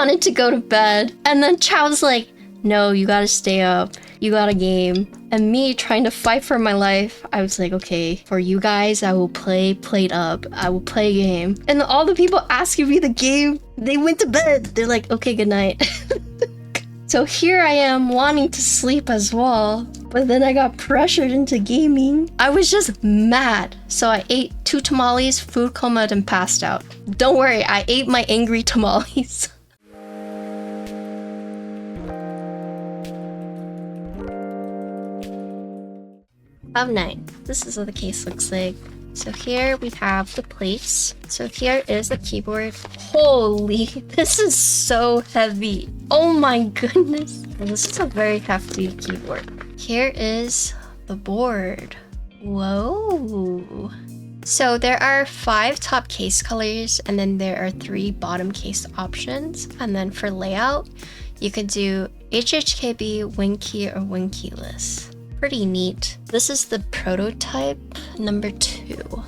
wanted to go to bed. And then Chow's like, no, you gotta stay up. You got a game. And me trying to fight for my life, I was like, okay, for you guys, I will play Played Up. I will play a game. And all the people asking me the game, they went to bed. They're like, okay, good night. So here I am wanting to sleep as well. But then I got pressured into gaming. I was just mad. So I ate 2 tamales, food coma, and passed out. Don't worry, I ate my angry tamales. Of 9. This is what the case looks like. So here we have the plates. So here is the keyboard. Holy, this is so heavy. Oh my goodness. This is a very hefty keyboard. Here is the board. Whoa. So there are 5 top case colors, and then there are 3 bottom case options. And then for layout, you can do hhkb, wing key, or wing keyless. Pretty neat. This is the prototype number 2.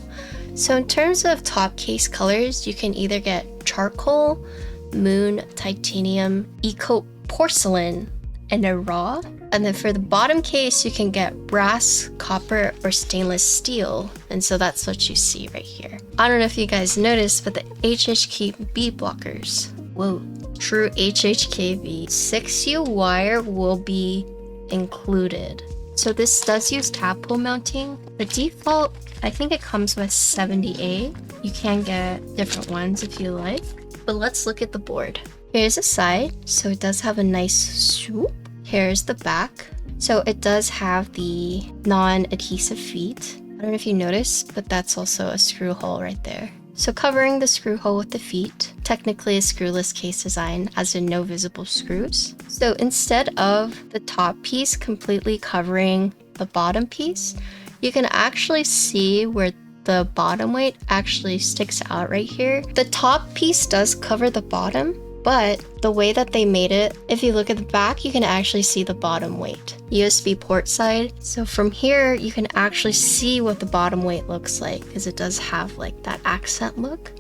So in terms of top case colors, you can either get charcoal, moon, titanium, eco porcelain, and a raw. And then for the bottom case, you can get brass, copper, or stainless steel. And so that's what you see right here. I don't know if you guys noticed, but the hhkb blockers. Whoa, true hhkb. 6U wire will be included. So this does use tadpole mounting. The default, I think it comes with 70A. You can get different ones if you like. But let's look at the board. Here's the side. So it does have a nice swoop. Here's the back. So it does have the non-adhesive feet. I don't know if you noticed, but that's also a screw hole right there. So covering the screw hole with the feet, technically a screwless case design, as in no visible screws. So instead of the top piece completely covering the bottom piece, you can actually see where the bottom weight actually sticks out right here. The top piece does cover the bottom, but the way that they made it, if you look at the back, you can actually see the bottom weight. USB port side. So from here, you can actually see what the bottom weight looks like, because it does have like that accent look.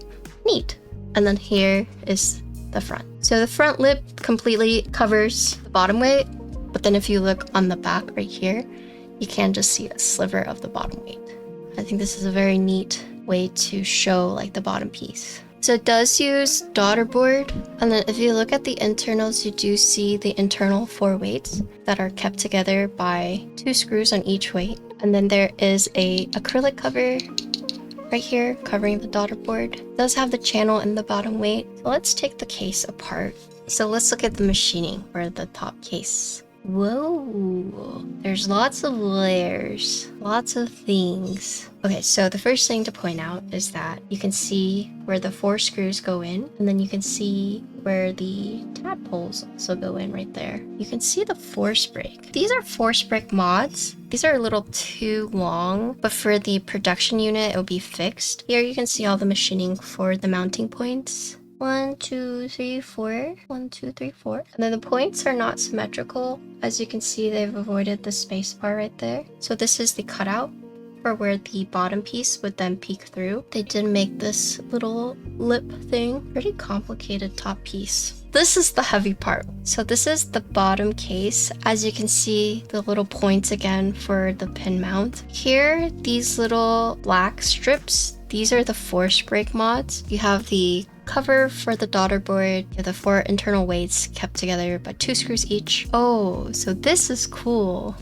Neat. And then here is the front. So the front lip completely covers the bottom weight, but then if you look on the back right here, you can just see a sliver of the bottom weight. I think this is a very neat way to show like the bottom piece. So it does use daughter board, and then if you look at the internals, you do see the internal 4 weights that are kept together by 2 screws on each weight. And then there is a acrylic cover right here covering the daughter board. It does have the channel in the bottom weight. So let's take the case apart. So let's look at the machining for the top case. Whoa, there's lots of layers, lots of things. Okay, so the first thing to point out is that you can see where the 4 screws go in, and then you can see where the tadpoles also go in right there. You can see the force brake. These are force brake mods. These are a little too long, but for the production unit, it'll be fixed. Here you can see all the machining for the mounting points. 1, 2, 3, 4. 1, 2, 3, 4. And then the points are not symmetrical. As you can see, they've avoided the spacebar right there. So this is the cutout for where the bottom piece would then peek through. They did make this little lip thing. Pretty complicated top piece. This is the heavy part. So this is the bottom case. As you can see, the little points again for the pin mount. Here, these little black strips, these are the force brake mods. You have the cover for the daughter board, the 4 internal weights kept together by 2 screws each. Oh, so this is cool.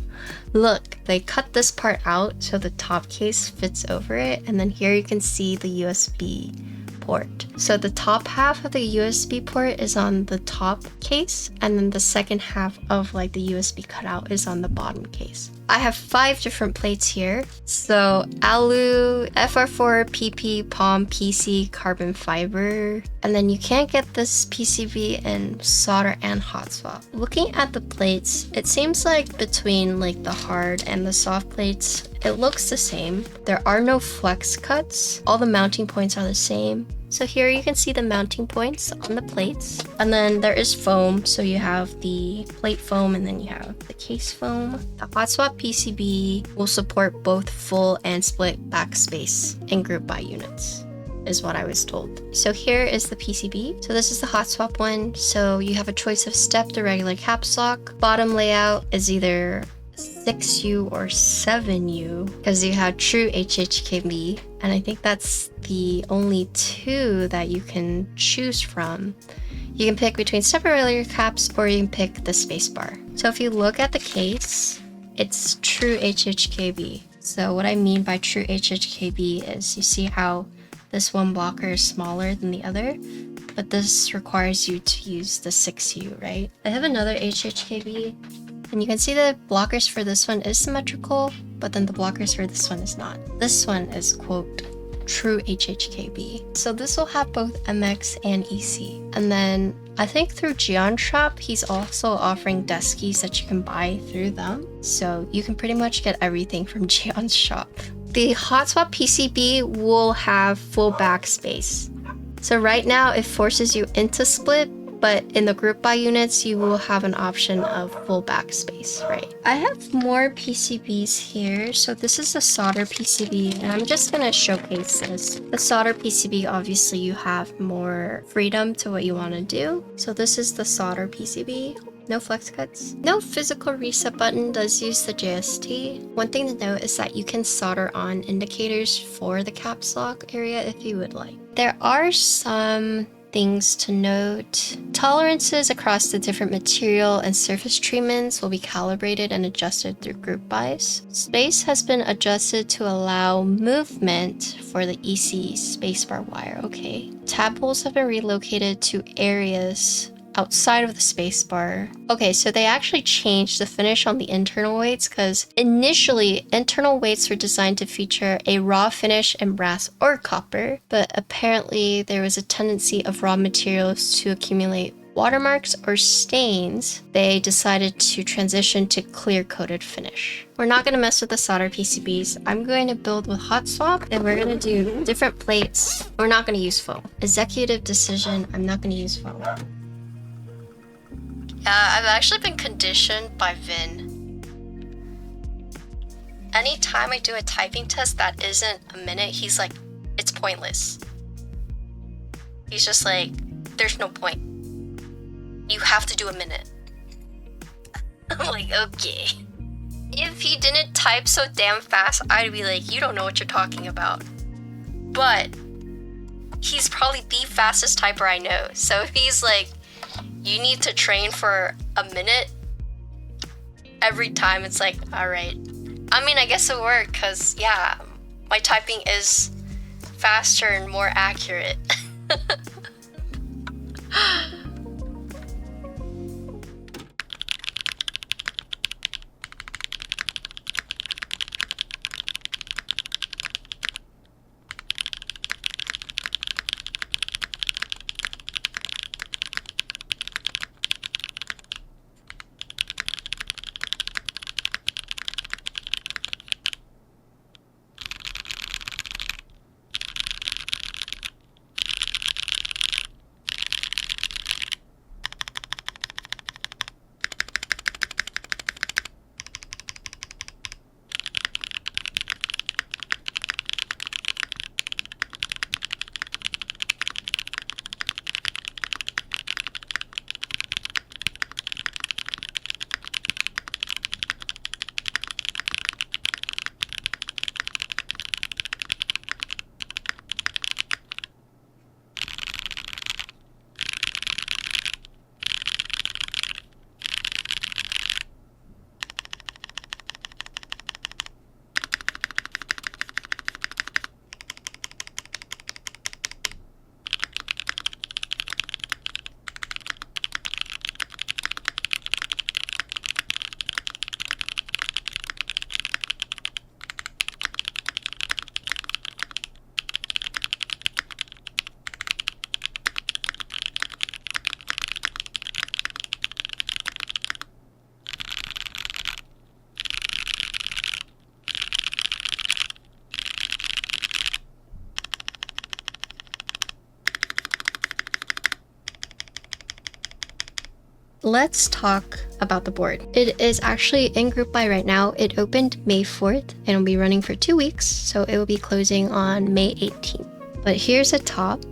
Look, they cut this part out so the top case fits over it, and then here you can see the USB port. So the top half of the USB port is on the top case, and then the second half of like the USB cutout is on the bottom case. I have 5 different plates here. So alu, FR4, PP, POM, PC, carbon fiber, and then you can't get this PCB in solder and hot swap. Looking at the plates, it seems like between like the hard and the soft plates, it looks the same. There are no flex cuts. All the mounting points are the same. So here you can see the mounting points on the plates. And then there is foam. So you have the plate foam and then you have the case foam. The hot swap PCB will support both full and split backspace and group by units. is what I was told. So here is the PCB. So this is the hot swap one. So you have a choice of stepped or regular caps lock. Bottom layout is either 6U or 7U because you have true hhkb, and I think that's the only two that you can choose from. You can pick between step or regular caps, or you can pick the spacebar. So if you look at the case, it's true hhkb. So what I mean by true hhkb is you see how this one blocker is smaller than the other, but this requires you to use the 6U, right? I have another hhkb, and you can see the blockers for this one is symmetrical, but then the blockers for this one is not. This one is, quote, true hhkb. So this will have both MX and EC. And then I think through Geon Shop, he's also offering desk keys that you can buy through them. So you can pretty much get everything from Geon's shop. The hot swap PCB will have full backspace. So right now it forces you into split, but in the group buy units, you will have an option of full backspace, right? I have more PCBs here. So this is the solder PCB, and I'm just gonna showcase this. The solder PCB, obviously you have more freedom to what you wanna do. So this is the solder PCB. No flex cuts. No physical reset button, does use the JST. One thing to note is that you can solder on indicators for the caps lock area if you would like. There are some things to note. Tolerances across the different material and surface treatments will be calibrated and adjusted through group buys. Space has been adjusted to allow movement for the EC spacebar wire, okay. Tab holes have been relocated to areas outside of the spacebar. Okay, so they actually changed the finish on the internal weights because initially internal weights were designed to feature a raw finish in brass or copper, but apparently there was a tendency of raw materials to accumulate watermarks or stains. They decided to transition to clear coated finish. We're not going to mess with the solder PCBs. I'm going to build with hot swap, and we're going to do different plates. We're not going to use foam. Executive decision, I'm not going to use foam. I've actually been conditioned by Vin. Anytime I do a typing test that isn't a minute, he's like, it's pointless. He's just like, there's no point. You have to do a minute. I'm like, okay. If he didn't type so damn fast, I'd be like, you don't know what you're talking about. But he's probably the fastest typer I know. So if he's like, you need to train for a minute, every time it's like, all right. I mean, I guess it worked because, yeah, my typing is faster and more accurate. Let's talk about the board. It is actually in group buy right now. It opened May 4th and will be running for 2 weeks, so it will be closing on May 18th. But here's a top.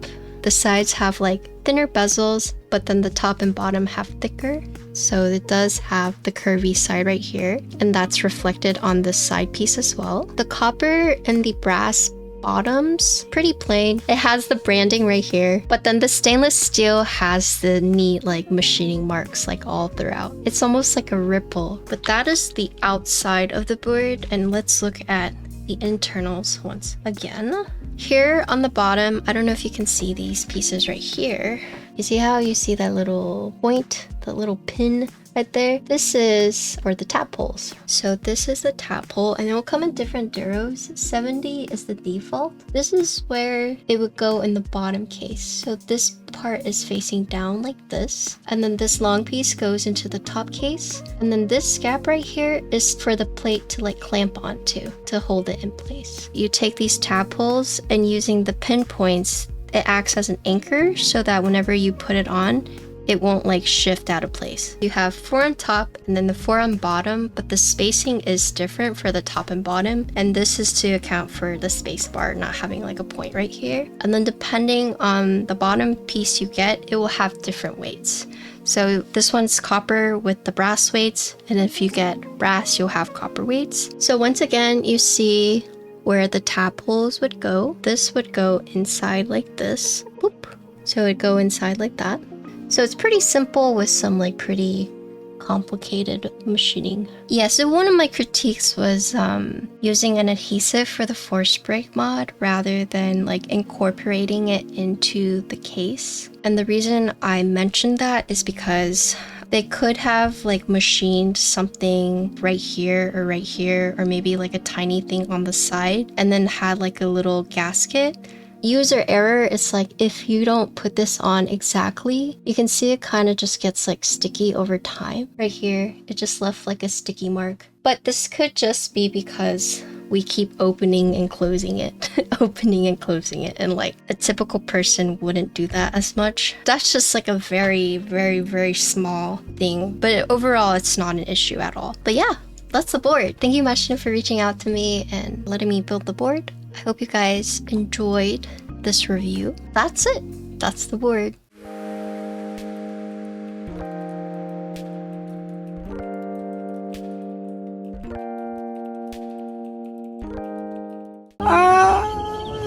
The sides have like thinner bezels, but then the top and bottom have thicker. So it does have the curvy side right here, and that's reflected on this side piece as well. The copper and the brass bottoms, pretty plain. It has the branding right here, but then the stainless steel has the neat like machining marks like all throughout. It's almost like a ripple, but that is the outside of the board. And let's look at the internals once again. Here on the bottom, I don't know if you can see these pieces right here. You see how you see that little point, that little pin right there? This is for the tap holes. So this is the tap hole, and it will come in different duros. 70 is the default. This is where it would go in the bottom case. So this part is facing down like this, and then this long piece goes into the top case, and then this gap right here is for the plate to like clamp onto to hold it in place. You take these tap holes, and using the pinpoints, it acts as an anchor so that whenever you put it on, it won't like shift out of place. You have 4 on top and then the 4 on bottom, but the spacing is different for the top and bottom, and this is to account for the space bar not having like a point right here. And then depending on the bottom piece you get, it will have different weights. So this one's copper with the brass weights, and if you get brass, you'll have copper weights. So once again, you see where the tap holes would go. This would go inside like this. Boop. So it'd go inside like that. So it's pretty simple with some like pretty complicated machining. Yeah, so one of my critiques was using an adhesive for the force break mod rather than like incorporating it into the case. And the reason I mentioned that is because they could have like machined something right here, or maybe like a tiny thing on the side, and then had like a little gasket. User error is like if you don't put this on exactly, you can see it kind of just gets like sticky over time. Right here, it just left like a sticky mark. But this could just be because we keep opening and closing it, opening and closing it, and like a typical person wouldn't do that as much. That's just like a very, very, very small thing, but overall it's not an issue at all. But yeah, that's the board. Thank you, Machina, for reaching out to me and letting me build the board. I hope you guys enjoyed this review. That's it. That's the board.